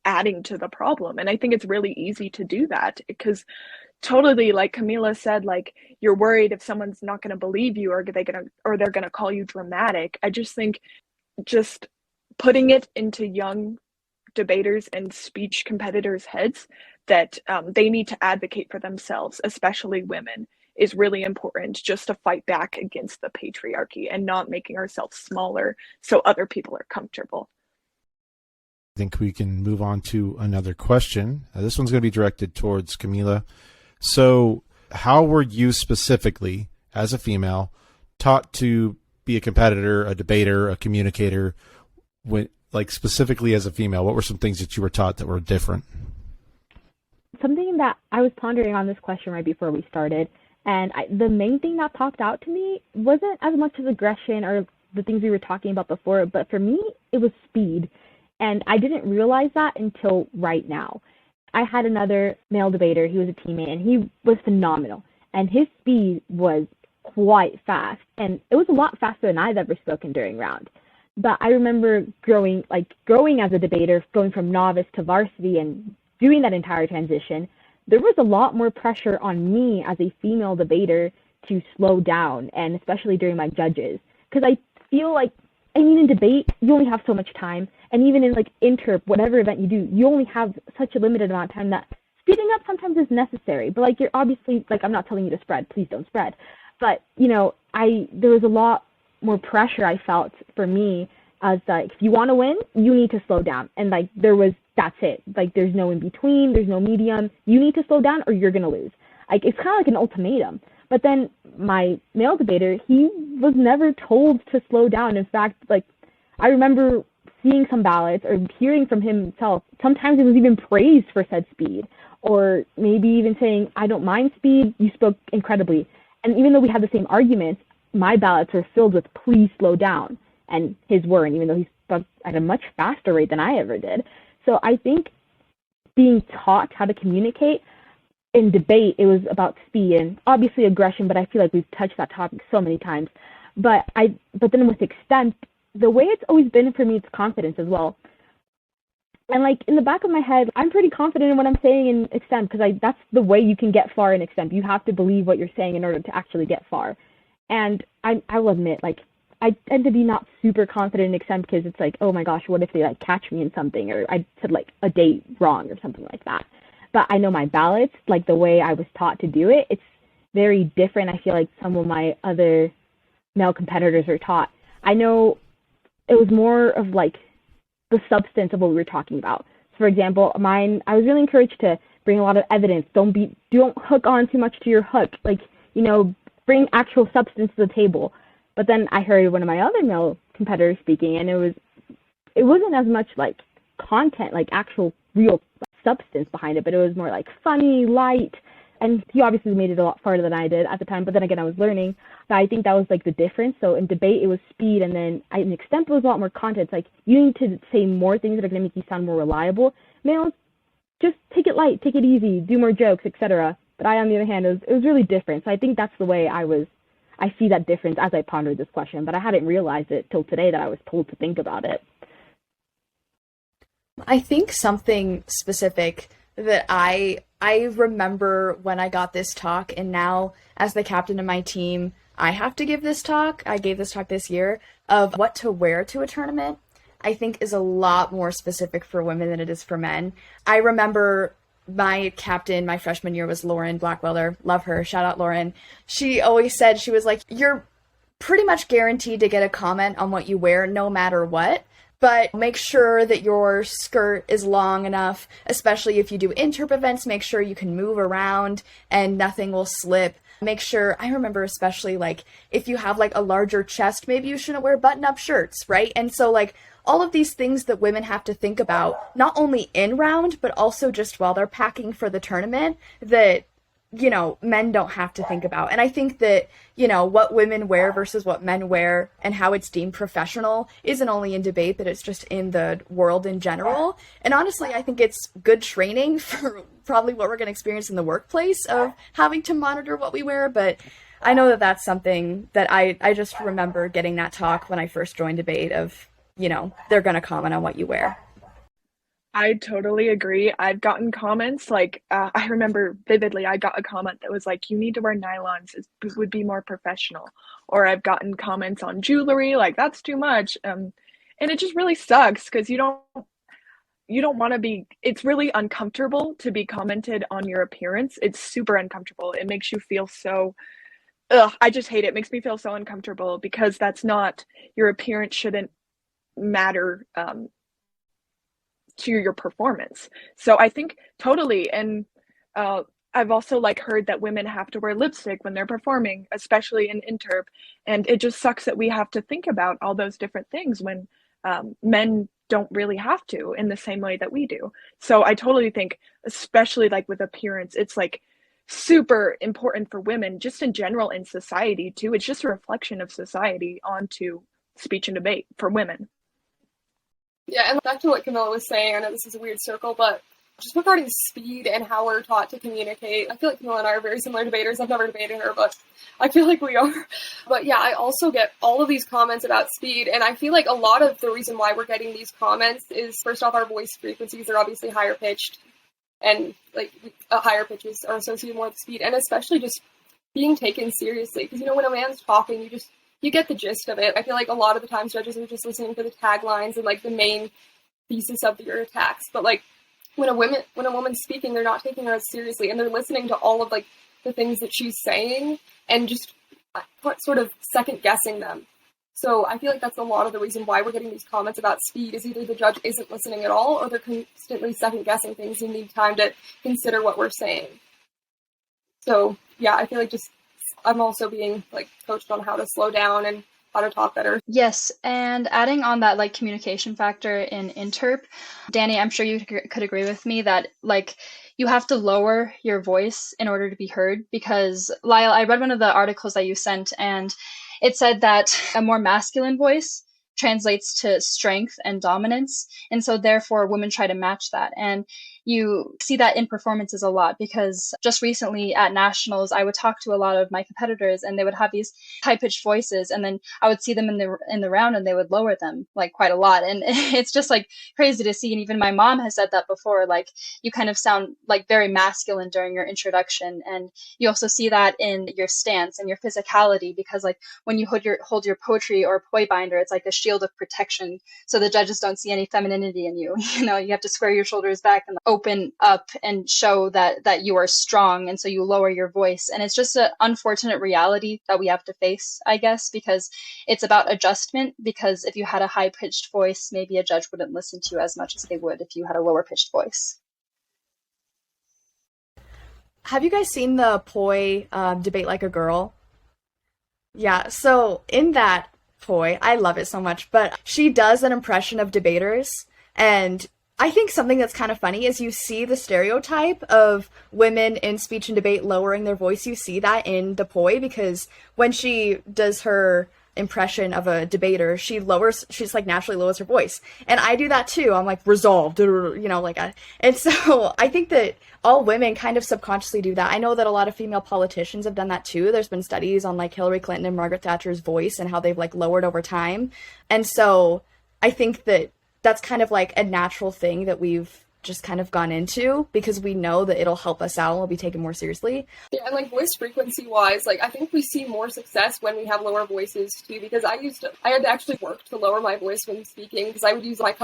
adding to the problem. And I think it's really easy to do that because totally, like Camila said, like you're worried if someone's not going to believe you or they're going to call you dramatic. I just think just putting it into young debaters and speech competitors' heads that they need to advocate for themselves, especially women, is really important just to fight back against the patriarchy and not making ourselves smaller so other people are comfortable. I think we can move on to another question. This one's going to be directed towards Camila. So how were you specifically, as a female, taught to be a competitor, a debater, a communicator, like specifically as a female? What were some things that you were taught that were different? Something that I was pondering on this question right before we started, and the main thing that popped out to me wasn't as much as aggression or the things we were talking about before, but for me, it was speed. And I didn't realize that until right now. I had another male debater. He was a teammate, and he was phenomenal. And his speed was quite fast, and it was a lot faster than I've ever spoken during round. But I remember growing as a debater, going from novice to varsity and doing that entire transition. There was a lot more pressure on me as a female debater to slow down, and especially during my judges. Because I feel like, in debate, you only have so much time. And even in like interp, whatever event you do, you only have such a limited amount of time that speeding up sometimes is necessary. But like, you're obviously, like, I'm not telling you to spread, please don't spread. But, there was a lot more pressure I felt for me as like, if you want to win, you need to slow down. And like, that's it. Like, there's no in between, there's no medium. You need to slow down or you're going to lose. Like, it's kind of like an ultimatum. But then my male debater, he was never told to slow down. In fact, like, I remember seeing some ballots or hearing from himself, sometimes it was even praised for said speed, or maybe even saying, I don't mind speed, you spoke incredibly. And even though we had the same arguments, my ballots are filled with please slow down, and his weren't, even though he spoke at a much faster rate than I ever did. So I think being taught how to communicate in debate, it was about speed and obviously aggression, but I feel like we've touched that topic so many times. But then with extent, the way it's always been for me, it's confidence as well. And like in the back of my head, I'm pretty confident in what I'm saying in extent, because that's the way you can get far in extent. You have to believe what you're saying in order to actually get far. And I will admit, like, I tend to be not super confident in extent because it's like, oh my gosh, what if they like catch me in something, or I said like a date wrong or something like that. But I know my ballots, like the way I was taught to do it, it's very different. I feel like some of my other male competitors are taught. I know it was more of like the substance of what we were talking about. So for example, mine, I was really encouraged to bring a lot of evidence. Don't hook on too much to your hook. Like, bring actual substance to the table. But then I heard one of my other male competitors speaking, and it wasn't as much like content, like actual real substance behind it, but it was more like funny, light. And he obviously made it a lot farther than I did at the time, but then again, I was learning. But I think that was like the difference. So in debate, it was speed, and then in extent, it was a lot more content. It's like, you need to say more things that are going to make you sound more reliable. Males, just take it light, take it easy, do more jokes, etc. But I, on the other hand, it was really different. So I think that's the way I see that difference as I pondered this question, but I hadn't realized it till today that I was told to think about it. I think something specific that I remember when I got this talk, and now as the captain of my team, I have to give this talk. I gave this talk this year of what to wear to a tournament, I think is a lot more specific for women than it is for men. I remember my captain my freshman year was Lauren Blackwelder. Love her. Shout out Lauren. She always said, she was like, you're pretty much guaranteed to get a comment on what you wear no matter what. But make sure that your skirt is long enough, especially if you do interp events, make sure you can move around and nothing will slip. Make sure, I remember especially like if you have like a larger chest, maybe you shouldn't wear button-up shirts, right? And so like all of these things that women have to think about, not only in round, but also just while they're packing for the tournament, that men don't have to think about. And I think that, what women wear versus what men wear and how it's deemed professional isn't only in debate, but it's just in the world in general. And honestly, I think it's good training for probably what we're going to experience in the workplace of having to monitor what we wear. But I know that that's something that I just remember getting that talk when I first joined debate of, they're going to comment on what you wear. I totally agree. I've gotten comments like, I remember vividly, I got a comment that was like, you need to wear nylons, it would be more professional. Or I've gotten comments on jewelry, like that's too much. And it just really sucks because you don't want to be, it's really uncomfortable to be commented on your appearance. It's super uncomfortable. It makes you feel so, I just hate it. It makes me feel so uncomfortable because that's not, your appearance shouldn't matter to your performance. So I think totally. And I've also heard that women have to wear lipstick when they're performing, especially in interp. And it just sucks that we have to think about all those different things when men don't really have to in the same way that we do. So I totally think, especially with appearance, it's super important for women just in general in society too. It's just a reflection of society onto speech and debate for women. Yeah, and back to what Camila was saying, I know this is a weird circle, but just regarding speed and how we're taught to communicate, I feel like Camila and I are very similar debaters. I've never debated her, but I feel like we are. But yeah, I also get all of these comments about speed, and I feel like a lot of the reason why we're getting these comments is, first off, our voice frequencies are obviously higher pitched, and higher pitches are associated more with speed, and especially just being taken seriously. Because, when a man's talking, you get the gist of it. I feel like a lot of the times judges are just listening for the taglines and the main thesis of your attacks. But when a woman's speaking, they're not taking her as seriously, and they're listening to all of the things that she's saying and just sort of second guessing them. So I feel like that's a lot of the reason why we're getting these comments about speed is either the judge isn't listening at all or they're constantly second guessing things and need time to consider what we're saying. So yeah, I feel like just I'm also being like coached on how to slow down and how to talk better. Yes, and adding on that like communication factor in interp, Dani, I'm sure you could agree with me that like you have to lower your voice in order to be heard, because Lyle, I read one of the articles that you sent and it said that a more masculine voice translates to strength and dominance, and so therefore women try to match that. And you see that in performances a lot, because just recently at nationals I would talk to a lot of my competitors and they would have these high-pitched voices, and then I would see them in the round and they would lower them like quite a lot, and it's just like crazy to see. And even my mom has said that before, like you kind of sound like very masculine during your introduction. And you also see that in your stance and your physicality, because like when you hold your poetry or poi binder, it's like a shield of protection, so the judges don't see any femininity in you. You know, you have to square your shoulders back and open up and show that you are strong, and so you lower your voice. And it's just an unfortunate reality that we have to face, I guess, because it's about adjustment. Because if you had a high-pitched voice, maybe a judge wouldn't listen to you as much as they would if you had a lower-pitched voice. Have you guys seen the poi Debate Like a Girl? Yeah, so in that poi, I love it so much, but she does an impression of debaters, and I think something that's kind of funny is you see the stereotype of women in speech and debate lowering their voice. You see that in the poi, because when she does her impression of a debater, she's like naturally lowers her voice. And I do that too. I'm like resolved, you know, and so I think that all women kind of subconsciously do that. I know that a lot of female politicians have done that too. There's been studies on like Hillary Clinton and Margaret Thatcher's voice and how they've like lowered over time. And so I think that that's kind of like a natural thing that we've just kind of gone into, because we know that it'll help us out and we'll be taken more seriously. Yeah, and like voice frequency wise, like I think we see more success when we have lower voices too, because I had to actually work to lower my voice when speaking, because I would use my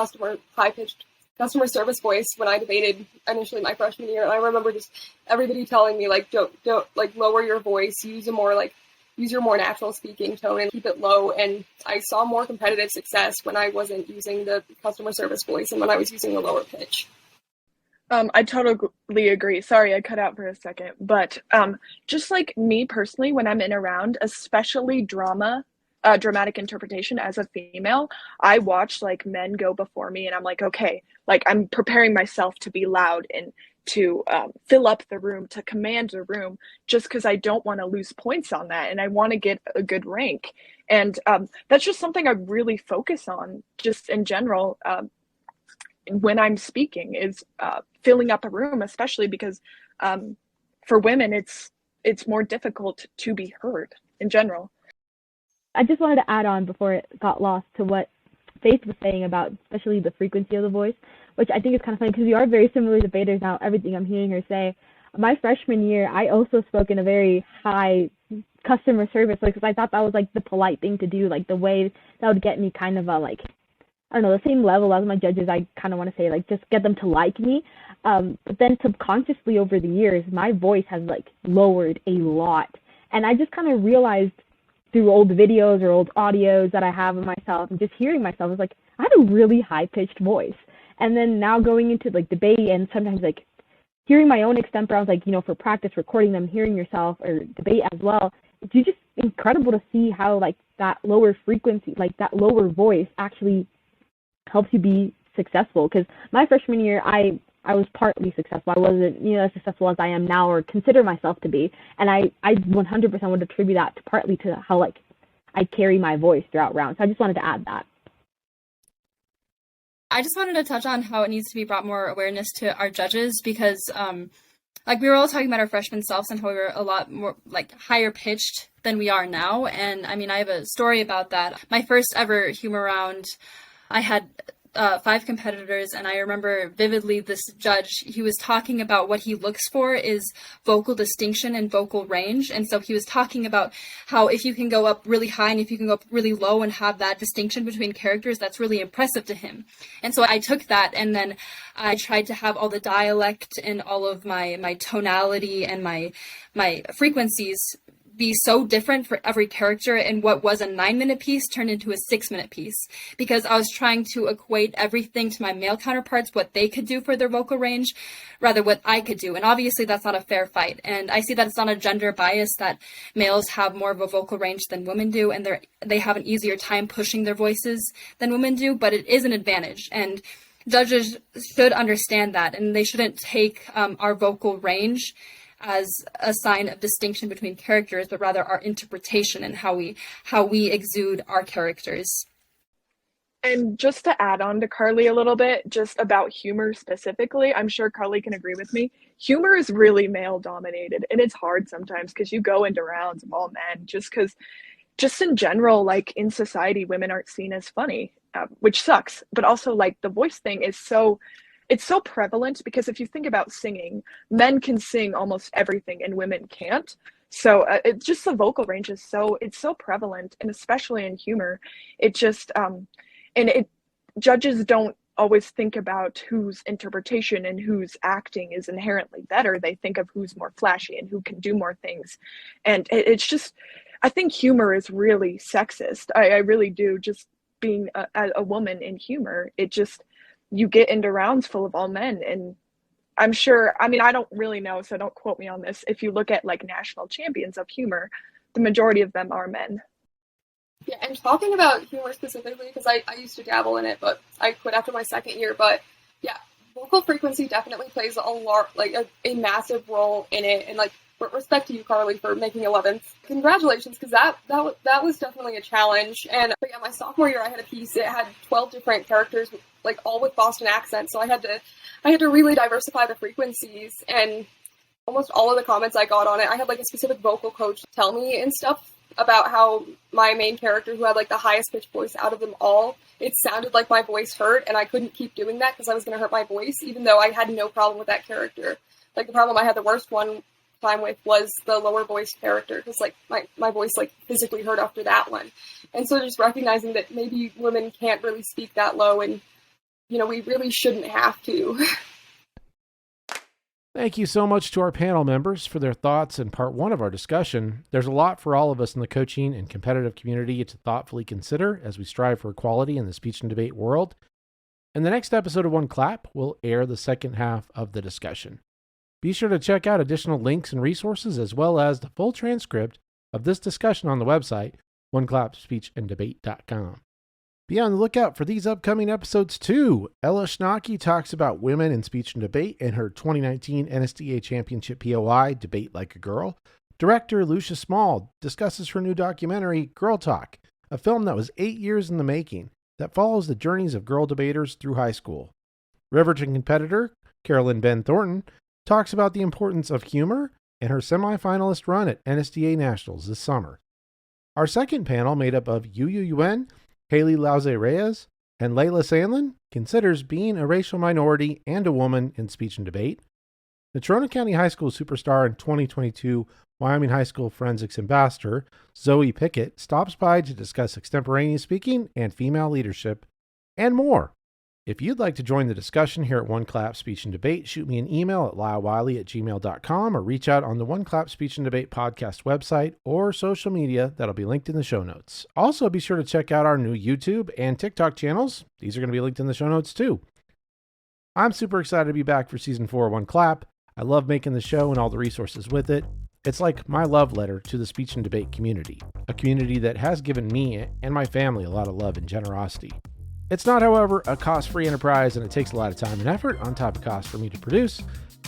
high-pitched customer service voice when I debated initially my freshman year. And I remember just everybody telling me like, don't like lower your voice, use your more natural speaking tone and keep it low. And I saw more competitive success when I wasn't using the customer service voice and when I was using the lower pitch. I totally agree. Sorry, I cut out for a second. But just like me personally, when I'm in a round, especially dramatic interpretation as a female, I watch like men go before me and I'm like, okay, like I'm preparing myself to be loud and to fill up the room, to command the room, just because I don't want to lose points on that and I want to get a good rank. And that's just something I really focus on just in general when I'm speaking, is filling up a room, especially because for women it's more difficult to be heard in general. I just wanted to add on before it got lost to what Faith was saying about especially the frequency of the voice, which I think is kind of funny because we are very similar debaters now, everything I'm hearing her say. My freshman year, I also spoke in a very high customer service, because I thought that was like the polite thing to do, like the way that would get me kind of a like, I don't know, the same level as my judges. I kind of want to say like just get them to like me. But then subconsciously over the years, my voice has like lowered a lot. And I just kind of realized through old videos or old audios that I have of myself and just hearing myself, I was like, I have a really high-pitched voice. And then now going into like debate and sometimes like hearing my own extempo, I was like, you know, for practice, recording them, hearing yourself or debate as well, it's just incredible to see how like that lower frequency, like that lower voice actually helps you be successful. Because my freshman year, I was partly successful. I wasn't, you know, as successful as I am now or consider myself to be. And I 100% would attribute that to partly to how like I carry my voice throughout rounds. So I just wanted to add that. I just wanted to touch on how it needs to be brought more awareness to our judges, because like we were all talking about our freshman selves and how we were a lot more like higher pitched than we are now. And I mean, I have a story about that. My first ever humor round, I had 5 competitors, and I remember vividly this judge, he was talking about what he looks for is vocal distinction and vocal range. And so he was talking about how if you can go up really high and if you can go up really low and have that distinction between characters, that's really impressive to him. And so I took that, and then I tried to have all the dialect and all of my tonality and my frequencies be so different for every character, and what was a 9-minute piece turned into a 6-minute piece, because I was trying to equate everything to my male counterparts, what they could do for their vocal range, rather what I could do. And obviously that's not a fair fight. And I see that it's not a gender bias, that males have more of a vocal range than women do, and they have an easier time pushing their voices than women do, but it is an advantage. And judges should understand that, and they shouldn't take our vocal range as a sign of distinction between characters, but rather our interpretation and how we exude our characters. And just to add on to Carly a little bit, just about humor specifically, I'm sure Carly can agree with me. Humor is really male dominated, and it's hard sometimes because you go into rounds of all men, just in general, like in society, women aren't seen as funny, which sucks. But also, like, the voice thing is it's so prevalent, because if you think about singing, men can sing almost everything and women can't. So it's just the vocal range is it's so prevalent, and especially in humor, it just judges don't always think about whose interpretation and whose acting is inherently better. They think of who's more flashy and who can do more things. And it's just, I think humor is really sexist. I really do. Just being a woman in humor, it just, you get into rounds full of all men. And I'm sure, I mean, I don't really know, so don't quote me on this. If you look at like national champions of humor, the majority of them are men. Yeah, and talking about humor specifically, because I used to dabble in it, but I quit after my second year. But yeah, vocal frequency definitely plays a massive role in it. And like, respect to you, Carly, for making 11th. Congratulations, because that was definitely a challenge. And but yeah, my sophomore year, I had a piece. It had 12 different characters, like all with Boston accents. So I had to really diversify the frequencies. And almost all of the comments I got on it, I had like a specific vocal coach tell me and stuff about how my main character, who had like the highest pitched voice out of them all, it sounded like my voice hurt, and I couldn't keep doing that because I was going to hurt my voice, even though I had no problem with that character. Like, the problem I had the worst one time with was the lower voice character, because like my voice like physically hurt after that one. And so just recognizing that maybe women can't really speak that low, and we really shouldn't have to. Thank you so much to our panel members for their thoughts in part one of our discussion. There's a lot for all of us in the coaching and competitive community to thoughtfully consider as we strive for equality in the speech and debate world. In the next episode of One Clap, we'll air the second half of the discussion. Be sure to check out additional links and resources, as well as the full transcript of this discussion on the website, oneclapspeechanddebate.com. Be on the lookout for these upcoming episodes too. Ella Schnocky talks about women in speech and debate in her 2019 NSDA Championship POI, Debate Like a Girl. Director Lucia Small discusses her new documentary, Girl Talk, a film that was 8 years in the making that follows the journeys of girl debaters through high school. Riverton competitor Carolyn Benn-Thornton talks about the importance of humor in her semifinalist run at NSDA Nationals this summer. Our second panel, made up of Yu Yuen, Haley Lauze-Reyes, and Layla Sandlin, considers being a racial minority and a woman in speech and debate. Natrona County High School superstar and 2022 Wyoming High School Forensics Ambassador Zoey Pickett stops by to discuss extemporaneous speaking and female leadership, and more. If you'd like to join the discussion here at One Clap Speech and Debate, shoot me an email at lylewiley@gmail.com, or reach out on the One Clap Speech and Debate podcast website or social media that'll be linked in the show notes. Also, be sure to check out our new YouTube and TikTok channels. These are going to be linked in the show notes too. I'm super excited to be back for Season 4 of One Clap. I love making the show and all the resources with it. It's like my love letter to the speech and debate community, a community that has given me and my family a lot of love and generosity. It's not, however, a cost-free enterprise, and it takes a lot of time and effort on top of cost for me to produce.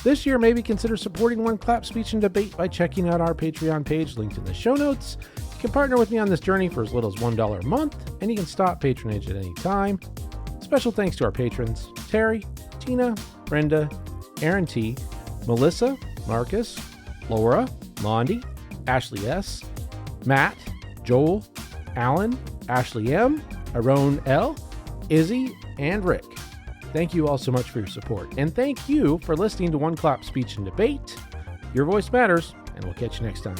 This year, maybe consider supporting One Clap Speech and Debate by checking out our Patreon page linked in the show notes. You can partner with me on this journey for as little as $1 a month, and you can stop patronage at any time. Special thanks to our patrons, Terry, Tina, Brenda, Aaron T., Melissa, Marcus, Laura, Londi, Ashley S., Matt, Joel, Alan, Ashley M., Aaron L., Izzy, and Rick. Thank you all so much for your support. And thank you for listening to One Clap Speech and Debate. Your voice matters, and we'll catch you next time.